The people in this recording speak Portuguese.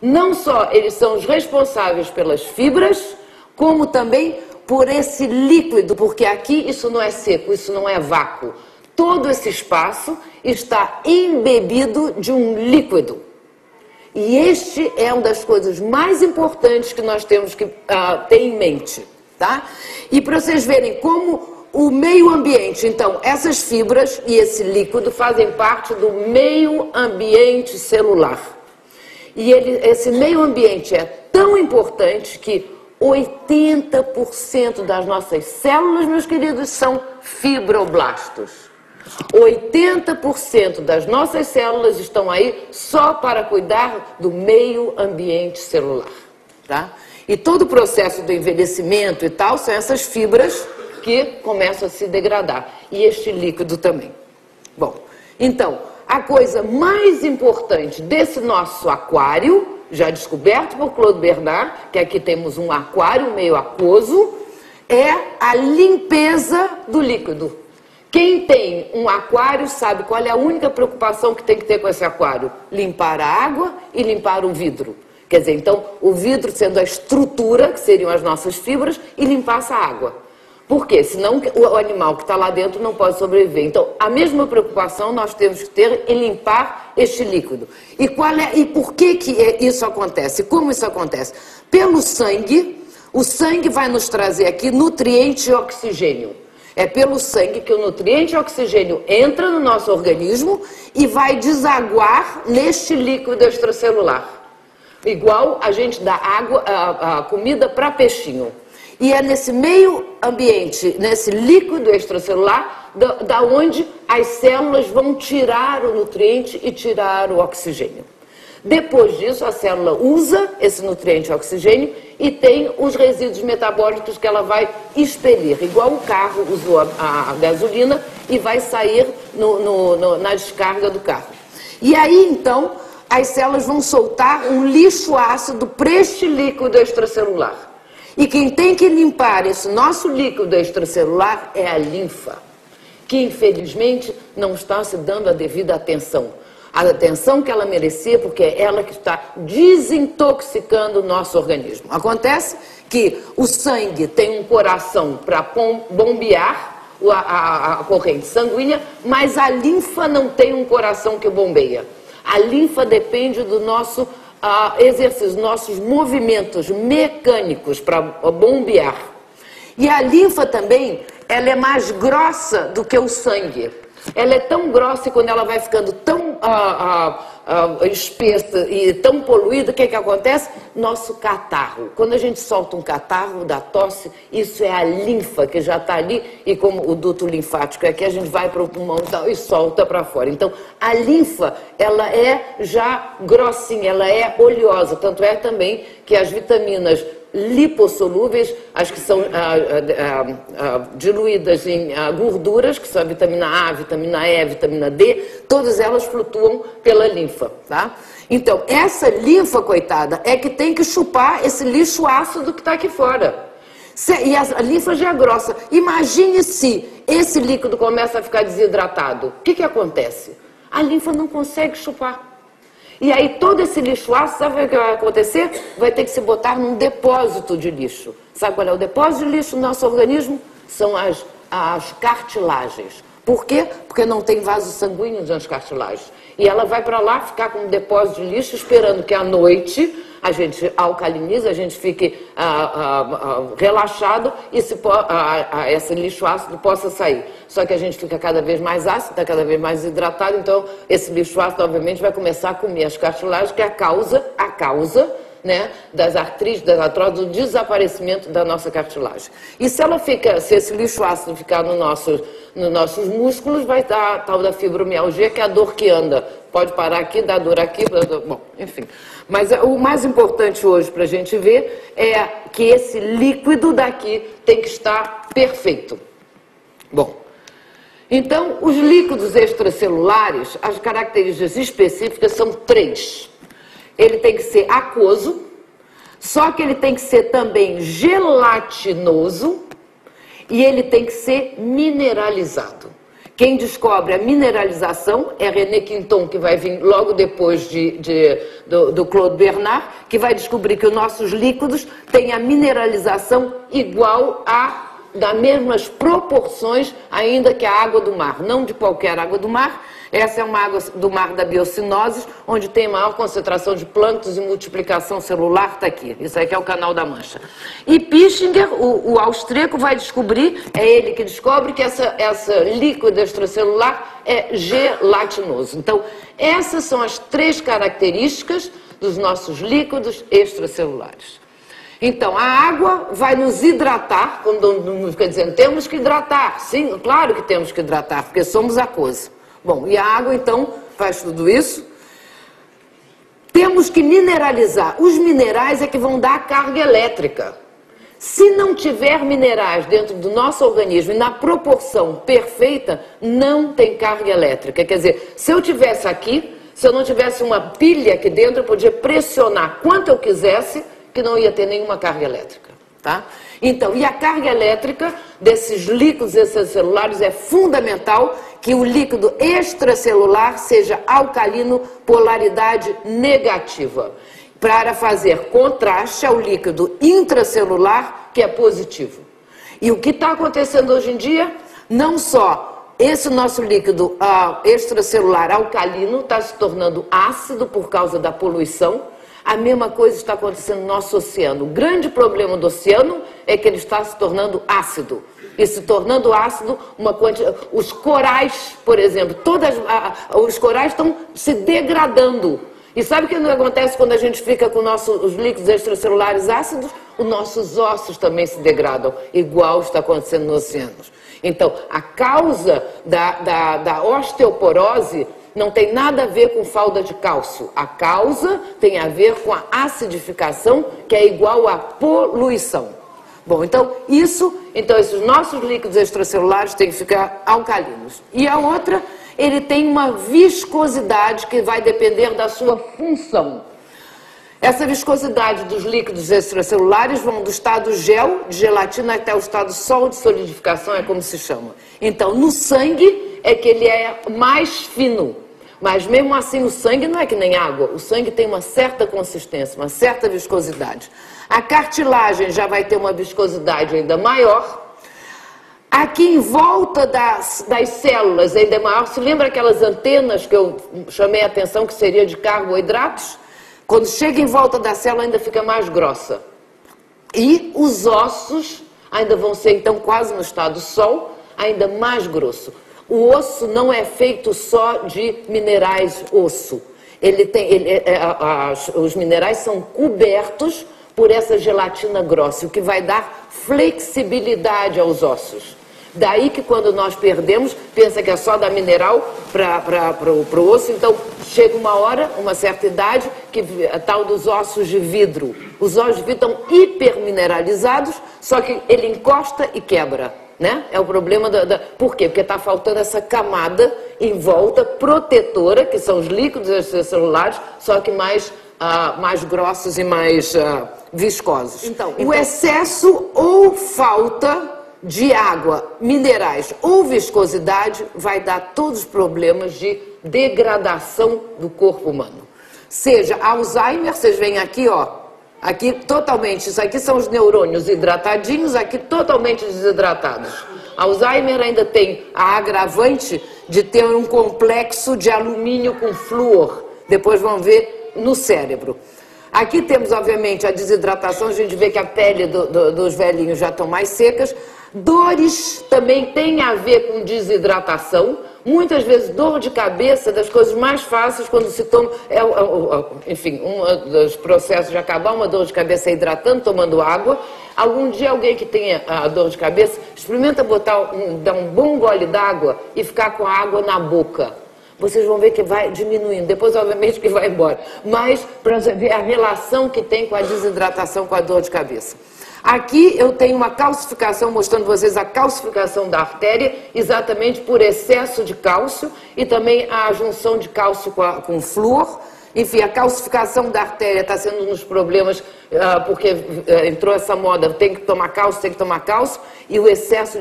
Não só eles são os responsáveis pelas fibras, como também por esse líquido, porque aqui isso não é seco, isso não é vácuo. Todo esse espaço está embebido de um líquido. E este é uma das coisas mais importantes que nós temos que ter em mente, tá? E para vocês verem como o meio ambiente, então, essas fibras e esse líquido fazem parte do meio ambiente celular. E esse meio ambiente é tão importante que 80% das nossas células, meus queridos, são fibroblastos. 80% das nossas células estão aí só para cuidar do meio ambiente celular, tá? E todo o processo do envelhecimento e tal são essas fibras que começam a se degradar. E este líquido também. Bom, então, a coisa mais importante desse nosso aquário, já descoberto por Claude Bernard, que aqui temos um aquário meio aquoso, é a limpeza do líquido. Quem tem um aquário sabe qual é a única preocupação que tem que ter com esse aquário? Limpar a água e limpar o vidro. Quer dizer, então, o vidro sendo a estrutura, que seriam as nossas fibras, e limpar essa água. Por quê? Senão o animal que está lá dentro não pode sobreviver. Então, a mesma preocupação nós temos que ter em limpar este líquido. E por que isso acontece? Como isso acontece? Pelo sangue, o sangue vai nos trazer aqui nutriente e oxigênio. É pelo sangue que o nutriente oxigênio entra no nosso organismo e vai desaguar neste líquido extracelular. Igual a gente dá água, a comida para peixinho. E é nesse meio ambiente, nesse líquido extracelular, da onde as células vão tirar o nutriente e tirar o oxigênio. Depois disso, a célula usa esse nutriente oxigênio e tem os resíduos metabólicos que ela vai expelir. Igual o carro usou a gasolina e vai sair na descarga do carro. E aí, então, as células vão soltar um lixo ácido para este líquido extracelular. E quem tem que limpar esse nosso líquido extracelular é a linfa, que infelizmente não está se dando a devida atenção. A atenção que ela merecia, porque é ela que está desintoxicando o nosso organismo. Acontece que o sangue tem um coração para bombear a corrente sanguínea, mas a linfa não tem um coração que bombeia. A linfa depende do nosso exercício, nossos movimentos mecânicos para bombear. E a linfa também, ela é mais grossa do que o sangue. Ela é tão grossa e quando ela vai ficando tão espessa e tão poluída, o que acontece? Nosso catarro. Quando a gente solta um catarro da tosse, isso é a linfa que já está ali e como o duto linfático aqui, a gente vai para o pulmão e solta para fora. Então, a linfa, ela é já grossinha, ela é oleosa. Tanto é também que as vitaminas lipossolúveis, as que são diluídas em gorduras, que são a vitamina A, a vitamina E, a vitamina D, todas elas flutuam pela linfa, tá? Então, essa linfa, coitada, é que tem que chupar esse lixo ácido que está aqui fora. E a linfa já é grossa. Imagine se esse líquido começa a ficar desidratado. O que acontece? A linfa não consegue chupar. E aí todo esse lixo ácido, sabe o que vai acontecer? Vai ter que se botar num depósito de lixo. Sabe qual é o depósito de lixo no nosso organismo? São as cartilagens. Por quê? Porque não tem vaso sanguíneo nas cartilagens. E ela vai para lá ficar com um depósito de lixo esperando que à noite a gente alcalinize, a gente fique relaxado e esse lixo ácido possa sair. Só que a gente fica cada vez mais ácido, está cada vez mais hidratado, então esse lixo ácido obviamente vai começar a comer as cartilagens, que é a causa, né, das artrites, das artroses, do desaparecimento da nossa cartilagem. E se esse lixo ácido ficar nos nossos músculos, vai dar a tal da fibromialgia, que é a dor que anda. Pode parar aqui, dar dor aqui, bom, enfim. Mas o mais importante hoje para a gente ver é que esse líquido daqui tem que estar perfeito. Bom, então os líquidos extracelulares, as características específicas são 3. Ele tem que ser aquoso, só que ele tem que ser também gelatinoso e ele tem que ser mineralizado. Quem descobre a mineralização é René Quinton, que vai vir logo depois do Claude Bernard, que vai descobrir que os nossos líquidos têm a mineralização igual das mesmas proporções ainda que a água do mar, não de qualquer água do mar. Essa é uma água do mar da biocinose, onde tem maior concentração de plânctons e multiplicação celular, está aqui. Isso aqui é o Canal da Mancha. E Pischinger, o austríaco, vai descobrir, é ele que descobre que essa líquido extracelular é gelatinoso. Então, essas são as 3 características dos nossos líquidos extracelulares. Então, a água vai nos hidratar, quando fica dizendo, temos que hidratar. Sim, claro que temos que hidratar, porque somos aquoso. Bom, e a água, então, faz tudo isso. Temos que mineralizar. Os minerais é que vão dar a carga elétrica. Se não tiver minerais dentro do nosso organismo e na proporção perfeita, não tem carga elétrica. Quer dizer, se eu tivesse aqui, se eu não tivesse uma pilha aqui dentro, eu podia pressionar quanto eu quisesse, que não ia ter nenhuma carga elétrica, tá? Então, e a carga elétrica desses líquidos extracelulares é fundamental que o líquido extracelular seja alcalino, polaridade negativa, para fazer contraste ao líquido intracelular, que é positivo. E o que está acontecendo hoje em dia, não só esse nosso líquido extracelular alcalino está se tornando ácido por causa da poluição. A mesma coisa está acontecendo no nosso oceano. O grande problema do oceano é que ele está se tornando ácido. E se tornando ácido, os corais, por exemplo, os corais estão se degradando. E sabe o que acontece quando a gente fica com os líquidos extracelulares ácidos? Os nossos ossos também se degradam, igual está acontecendo nos oceanos. Então, a causa da osteoporose não tem nada a ver com falta de cálcio. A causa tem a ver com a acidificação, que é igual à poluição. Bom, então esses nossos líquidos extracelulares têm que ficar alcalinos. E a outra, ele tem uma viscosidade que vai depender da sua função. Essa viscosidade dos líquidos extracelulares vão do estado gel, de gelatina, até o estado sol de solidificação, é como se chama. Então, no sangue é que ele é mais fino. Mas mesmo assim o sangue não é que nem água. O sangue tem uma certa consistência, uma certa viscosidade. A cartilagem já vai ter uma viscosidade ainda maior. Aqui em volta das células ainda é maior. Se lembra aquelas antenas que eu chamei a atenção que seria de carboidratos? Quando chega em volta da célula ainda fica mais grossa. E os ossos ainda vão ser então quase no estado sol, ainda mais grosso. O osso não é feito só de minerais osso. Os minerais são cobertos por essa gelatina grossa, o que vai dar flexibilidade aos ossos. Daí que quando nós perdemos, pensa que é só dar mineral para o osso, então chega uma hora, uma certa idade, que é tal dos ossos de vidro. Os ossos de vidro estão hipermineralizados, só que ele encosta e quebra. Né? É o problema Por quê? Porque está faltando essa camada em volta protetora, que são os líquidos extracelulares, só que mais grossos e mais viscosos. Então, o excesso ou falta de água, minerais ou viscosidade vai dar todos os problemas de degradação do corpo humano. Seja Alzheimer, vocês veem aqui, ó. Aqui totalmente, isso aqui são os neurônios hidratadinhos, aqui totalmente desidratados. Alzheimer ainda tem a agravante de ter um complexo de alumínio com flúor. Depois vão ver no cérebro. Aqui temos, obviamente, a desidratação, a gente vê que a pele dos velhinhos já estão mais secas. Dores também tem a ver com desidratação. Muitas vezes dor de cabeça, das coisas mais fáceis quando se toma, enfim, um dos processos de acabar uma dor de cabeça é hidratando, tomando água. Algum dia alguém que tenha a dor de cabeça, experimenta dar um bom gole d'água e ficar com a água na boca. Vocês vão ver que vai diminuindo, depois obviamente que vai embora. Mas para você ver a relação que tem com a desidratação, com a dor de cabeça. Aqui eu tenho uma calcificação, mostrando vocês a calcificação da artéria, exatamente por excesso de cálcio e também a junção de cálcio com flúor. Enfim, a calcificação da artéria está sendo um dos problemas, porque entrou essa moda, tem que tomar cálcio, e o excesso